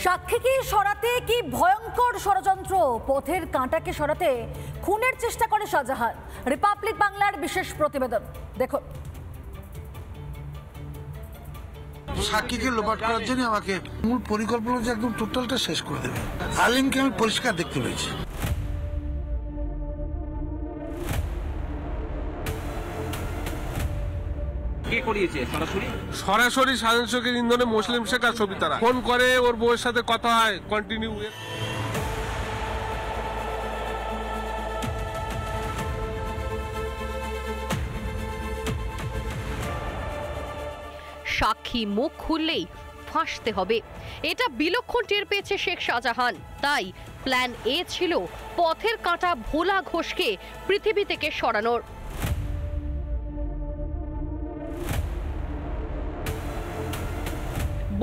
সাক্ষীকে সরাতে কি ভয়ঙ্কর ষড়যন্ত্র, পথের কাঁটাকে সরাতে খুনের চেষ্টা করে শাহজাহান। রিপাবলিক বাংলার বিশেষ প্রতিবেদন দেখুন। সাক্ষীকে লোপাট করার জন্য আমাকে মূল পরিকল্পনা যে একদম টোটালটা শেষ করে দেবে। আলিমকে আমি পরিষ্কার দেখতে পেয়েছি। সরাসরি সাজান শেখের ইন্ধনে মুসলিম শেখ আর সবিতারা ফোন করে, ওর বউয়ের সাথে কথা হয় কন্টিনিউ। সাক্ষী মুখ খুললেই ফাঁসতে হবে, এটা বিলক্ষণ টের পেয়েছে শেখ শাহজাহান। তাই প্ল্যান এ ছিল পথের কাঁটা ভোলা ঘোষকে পৃথিবী থেকে সরানোর।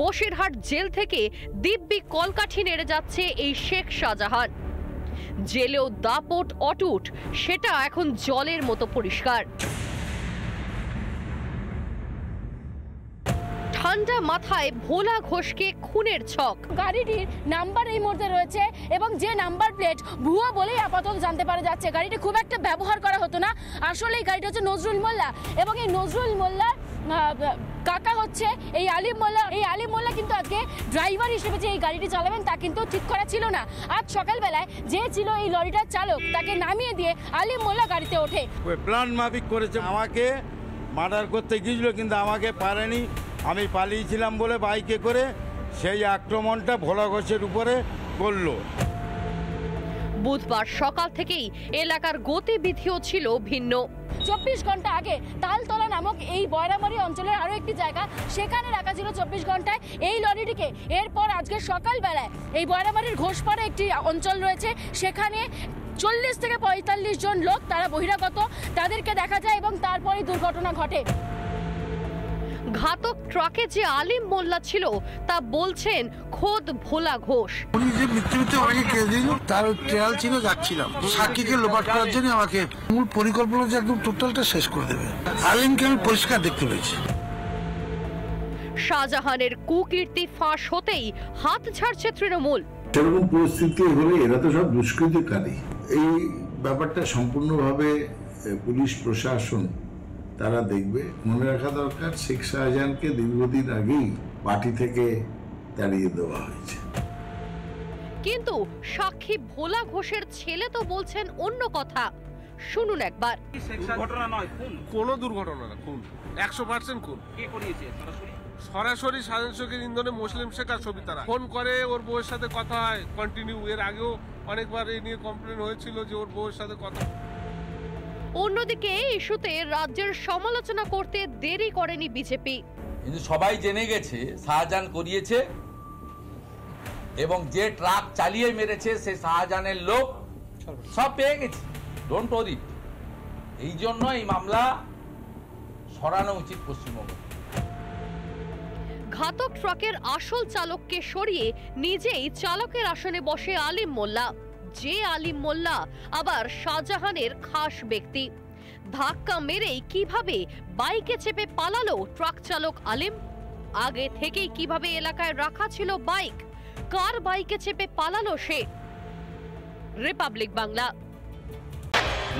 বসিরহাট জেল থেকে দিব্যি কলকাঠি নেড়ে যাচ্ছে এই শেখ শাহজাহান। জেলেও দাপট অটুট, সেটা এখন জলের মতো পরিষ্কার। ঠান্ডা মাথায় ভোলা ঘোষকে খুনের ছক। গাড়িটির নাম্বার এই মুহূর্তে রয়েছে এবং যে নাম্বার প্লেট ভুয়া বলেই আপাতত জানতে পারা যাচ্ছে। গাড়িটি খুব একটা ব্যবহার করা হতো না, আসলে এই গাড়িটা হচ্ছে নজরুল মোল্লা এবং এই নজরুল মোল্লার কাকা হচ্ছে এই আলিম মোল্লা। এই আলিম মোল্লা কিন্তু আজকে ড্রাইভার হিসেবে যে এই গাড়িটি চালাবেন তা কিন্তু ঠিক করা ছিল না। আজ সকালবেলায় যে ছিল এই লরিটার চালক, তাকে নামিয়ে দিয়ে আলিম মোল্লা গাড়িতে ওঠে। প্ল্যান মাফিক করেছে, আমাকে মার্ডার করতে গিয়েছিল কিন্তু আমাকে পারেনি। আমি পালিয়েছিলাম বলে বাইকে করে সেই আক্রমণটা ভোলা ঘোষের উপরে করলো। বুধবার সকাল থেকেই এলাকার গতিবিধিও ছিল ভিন্ন। 24 ঘন্টা আগে তালতলা নামক এই বয়রামারি অঞ্চলের আরো একটি জায়গা, সেখানে রাখা ছিল 24 ঘন্টায় এই লরিটিকে। এরপর আজকে সকালবেলায় এই বয়রামারির ঘোষপাড়ে একটি অঞ্চল রয়েছে, সেখানে 40 থেকে 45 জন লোক, তারা বহিরাগত, তাদেরকে দেখা যায় এবং তারপরে দুর্ঘটনা ঘটে। ঘাতক ট্রাকে যে আলিম মোল্লা ছিল তা বলছেন খোদ ভোলা ঘোষ। উনি যে মৃত্যুতে আমাকে কেড়ে দিল, তার ট্রায়াল ছিল, যাচ্ছিলাম। সাক্ষীকে লোপাট করার জন্য আমাকে মূল পরিকল্পনা যে একদম টোটালটা শেষ করে দেবে। আলিমকে আমি পরিষ্কার দেখতে পেয়েছি। শাহজাহানের কুকীর্তি ফাঁস হতেই হাত ছাড়ছে তৃণমূল। সেরকম পরিস্থিতি হলে এরা তো সব দুষ্কৃতিকারী। এই ব্যাপারটা সম্পূর্ণভাবে পুলিশ প্রশাসন তারা দেখবে। মনে রাখা দরকার, শেখ শাহজাহানকে দীর্ঘদিন আগেই পার্টি থেকে তাড়িয়ে দেওয়া হয়েছে। কিন্তু সাক্ষী ভোলা ঘোষের ছেলে তো বলছেন অন্য কথা, শুনুন একবার। কোনো দুর্ঘটনা না, খুন 100% খুন। সরাসরি সাজান শেখের ইন্ধনে মুসলিম শেখ আর সবিতারা ফোন করে, ওর বউয়ের সাথে কথা হয় কন্টিনিউ। এর আগেও অনেকবার এই নিয়ে কমপ্লেন হয়েছিল যে ওর বউয়ের সাথে কথা। অন্যদিকে ইস্যুতে রাজ্যের সমালোচনা করতে দেরি করেনি বিজেপি। কিন্তু সবাই জেনে গেছে শাহজাহান করিয়েছে এবং যে ট্রাক চালিয়ে মেরেছে সে শাহজাহানের লোক, সব পেয়ে গেছে। Don't worry. এই জন্য এই মামলা সরানো উচিত পশ্চিমবঙ্গে। ঘাতক ট্রাকের আসল চালককে সরিয়ে নিজেই চালকের আসনে বসে আলিম মোল্লা, যে আলিম মোল্লা আবার শাহজাহানের খাস ব্যক্তি। ধাক্কা মেরেই কিভাবে বাইকে চেপে পালালো ট্রাক চালক আলিম? আগে থেকেই কিভাবে এলাকায় রাখা ছিল বাইক? কার বাইকে চেপে পালালো সে? রিপাবলিক বাংলা।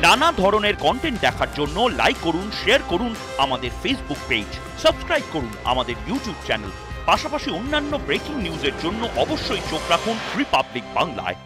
নানা ধরনের কন্টেন্ট দেখার জন্য লাইক করুন, শেয়ার করুন আমাদের ফেসবুক পেজ, সাবস্ক্রাইব করুন আমাদের ইউটিউব চ্যানেল। পাশাপাশি অন্যান্য ব্রেকিং নিউজের জন্য অবশ্যই চোখ রাখুন রিপাবলিক বাংলায়।